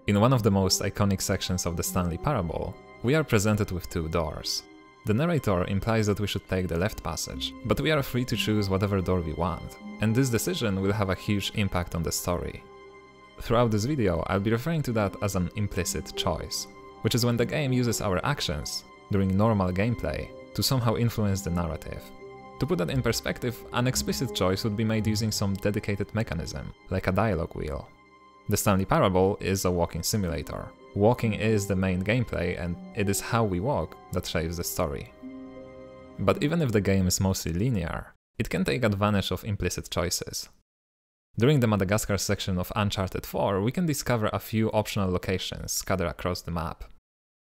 In one of the most iconic sections of the Stanley Parable, we are presented with two doors. The narrator implies that we should take the left passage, but we are free to choose whatever door we want, and this decision will have a huge impact on the story. Throughout this video, I'll be referring to that as an implicit choice, which is when the game uses our actions, during normal gameplay, to somehow influence the narrative. To put that in perspective, an explicit choice would be made using some dedicated mechanism, like a dialogue wheel. The Stanley Parable is a walking simulator. Walking is the main gameplay, and it is how we walk that shapes the story. But even if the game is mostly linear, it can take advantage of implicit choices. During the Madagascar section of Uncharted 4, we can discover a few optional locations scattered across the map.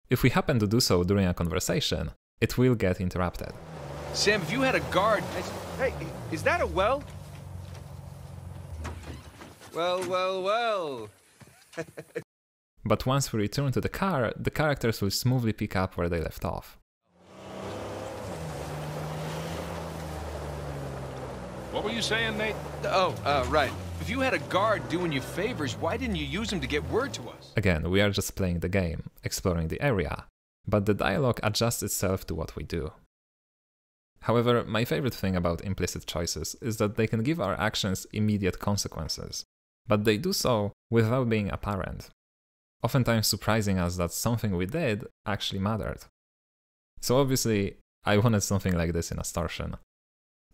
If we happen to do so during a conversation, it will get interrupted. Sam, if you had a guard... Hey, is that a well? Well. But once we return to the car, the characters will smoothly pick up where they left off. What were you saying, Nate? Right. If you had a guard doing you favors, why didn't you use him to get word to us? Again, we are just playing the game, exploring the area, but the dialogue adjusts itself to what we do. However, my favorite thing about implicit choices is that they can give our actions immediate consequences, but they do so without being apparent, oftentimes surprising us that something we did actually mattered. So obviously, I wanted something like this in Astortion.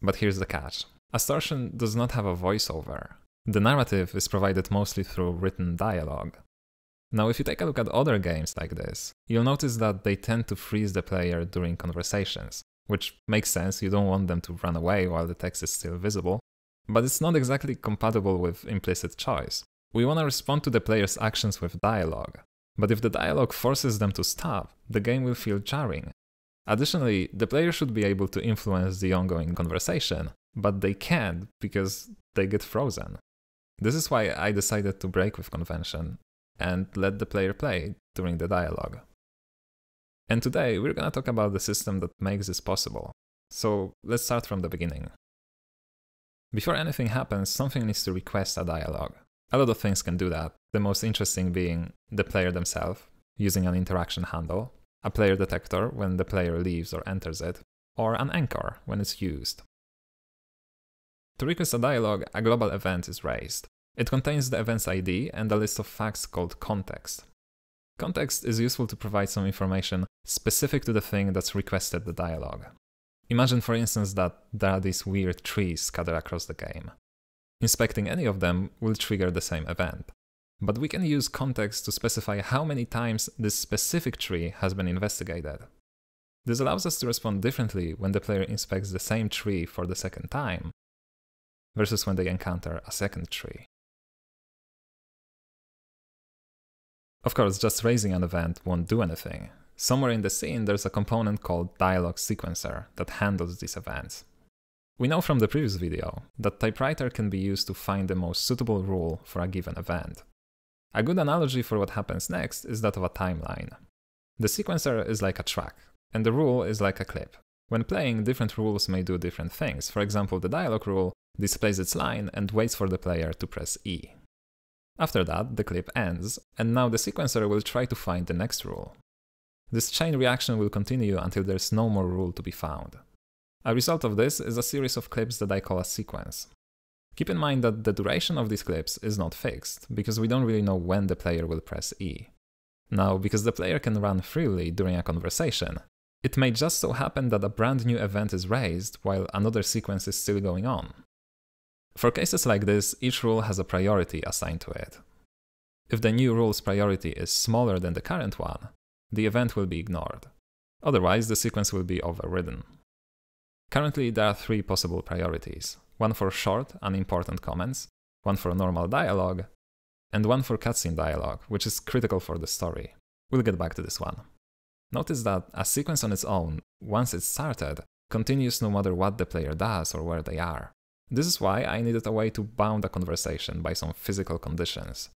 But here's the catch. Astortion does not have a voiceover. The narrative is provided mostly through written dialogue. Now, if you take a look at other games like this, you'll notice that they tend to freeze the player during conversations, which makes sense, you don't want them to run away while the text is still visible, but it's not exactly compatible with implicit choice. We want to respond to the player's actions with dialogue, but if the dialogue forces them to stop, the game will feel jarring. Additionally, the player should be able to influence the ongoing conversation, but they can't because they get frozen. This is why I decided to break with convention and let the player play during the dialogue. And today we're gonna talk about the system that makes this possible. So let's start from the beginning. Before anything happens, something needs to request a dialogue. A lot of things can do that, the most interesting being the player themselves, using an interaction handle, a player detector when the player leaves or enters it, or an anchor when it's used. To request a dialogue, a global event is raised. It contains the event's ID and a list of facts called context. Context is useful to provide some information specific to the thing that's requested the dialogue. Imagine, for instance, that there are these weird trees scattered across the game. Inspecting any of them will trigger the same event. But we can use context to specify how many times this specific tree has been investigated. This allows us to respond differently when the player inspects the same tree for the second time, versus when they encounter a second tree. Of course, just raising an event won't do anything. Somewhere in the scene there's a component called Dialog Sequencer that handles these events. We know from the previous video that typewriter can be used to find the most suitable rule for a given event. A good analogy for what happens next is that of a timeline. The sequencer is like a track, and the rule is like a clip. When playing, different rules may do different things. For example, the dialogue rule displays its line and waits for the player to press E. After that, the clip ends, and now the sequencer will try to find the next rule. This chain reaction will continue until there's no more rule to be found. A result of this is a series of clips that I call a sequence. Keep in mind that the duration of these clips is not fixed, because we don't really know when the player will press E. Now, because the player can run freely during a conversation, it may just so happen that a brand new event is raised while another sequence is still going on. For cases like this, each rule has a priority assigned to it. If the new rule's priority is smaller than the current one, the event will be ignored. Otherwise, the sequence will be overridden. Currently, there are three possible priorities. One for short, unimportant comments, one for normal dialogue, and one for cutscene dialogue, which is critical for the story. We'll get back to this one. Notice that a sequence on its own, once it's started, continues no matter what the player does or where they are. This is why I needed a way to bound a conversation by some physical conditions.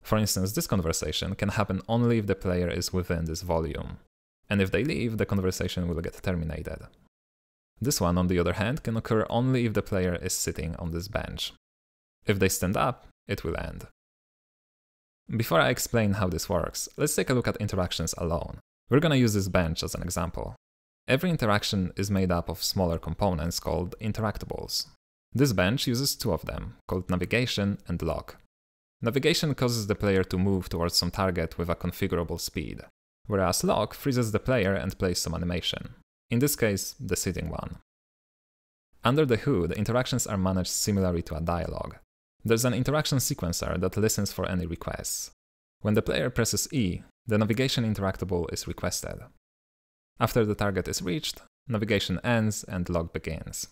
For instance, this conversation can happen only if the player is within this volume, and if they leave, the conversation will get terminated. This one, on the other hand, can occur only if the player is sitting on this bench. If they stand up, it will end. Before I explain how this works, let's take a look at interactions alone. We're gonna use this bench as an example. Every interaction is made up of smaller components called interactables. This bench uses two of them, called navigation and lock. Navigation causes the player to move towards some target with a configurable speed, whereas lock freezes the player and plays some animation. In this case, the sitting one. Under the hood, interactions are managed similarly to a dialogue. There's an interaction sequencer that listens for any requests. When the player presses E, the navigation interactable is requested. After the target is reached, navigation ends and lock begins.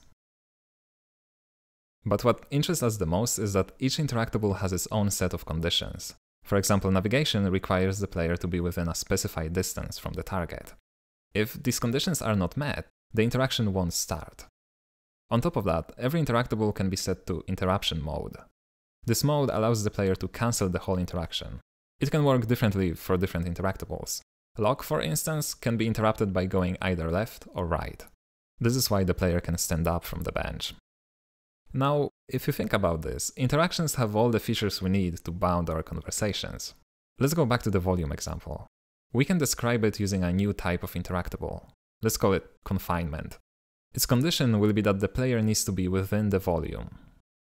But what interests us the most is that each interactable has its own set of conditions. For example, navigation requires the player to be within a specified distance from the target. If these conditions are not met, the interaction won't start. On top of that, every interactable can be set to interruption mode. This mode allows the player to cancel the whole interaction. It can work differently for different interactables. Lock, for instance, can be interrupted by going either left or right. This is why the player can stand up from the bench. Now, if you think about this, interactions have all the features we need to bound our conversations. Let's go back to the volume example. We can describe it using a new type of interactable. Let's call it confinement. Its condition will be that the player needs to be within the volume.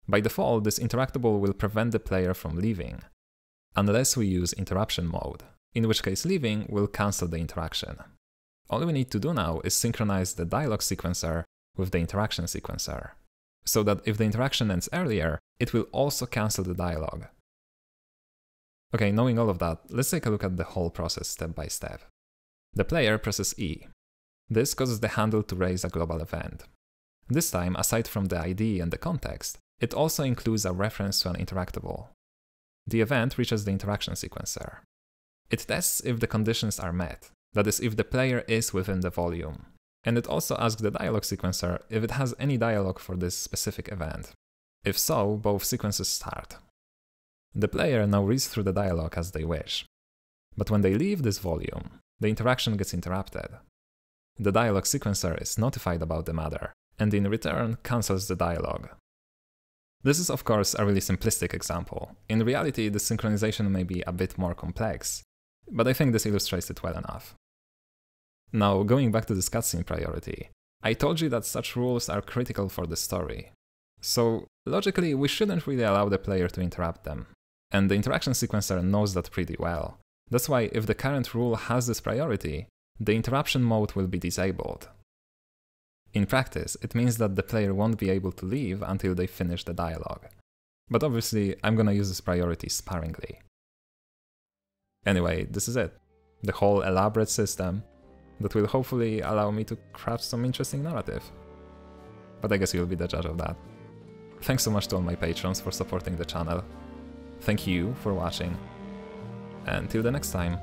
By default, this interactable will prevent the player from leaving, unless we use interruption mode, in which case leaving will cancel the interaction. All we need to do now is synchronize the dialogue sequencer with the interaction sequencer, so that if the interaction ends earlier, it will also cancel the dialogue. Okay, knowing all of that, let's take a look at the whole process step by step. The player presses E. This causes the handle to raise a global event. This time, aside from the ID and the context, it also includes a reference to an interactable. The event reaches the interaction sequencer. It tests if the conditions are met, that is, if the player is within the volume. And it also asks the dialogue sequencer if it has any dialogue for this specific event. If so, both sequences start. The player now reads through the dialogue as they wish. But when they leave this volume, the interaction gets interrupted. The dialogue sequencer is notified about the matter, and in return cancels the dialogue. This is of course a really simplistic example. In reality, the synchronization may be a bit more complex, but I think this illustrates it well enough. Now, going back to this cutscene priority, I told you that such rules are critical for the story. So, logically, we shouldn't really allow the player to interrupt them. And the interaction sequencer knows that pretty well. That's why if the current rule has this priority, the interruption mode will be disabled. In practice, it means that the player won't be able to leave until they finish the dialogue. But obviously, I'm gonna use this priority sparingly. Anyway, this is it. The whole elaborate system that will hopefully allow me to craft some interesting narrative. But I guess you'll be the judge of that. Thanks so much to all my patrons for supporting the channel. Thank you for watching. And till the next time.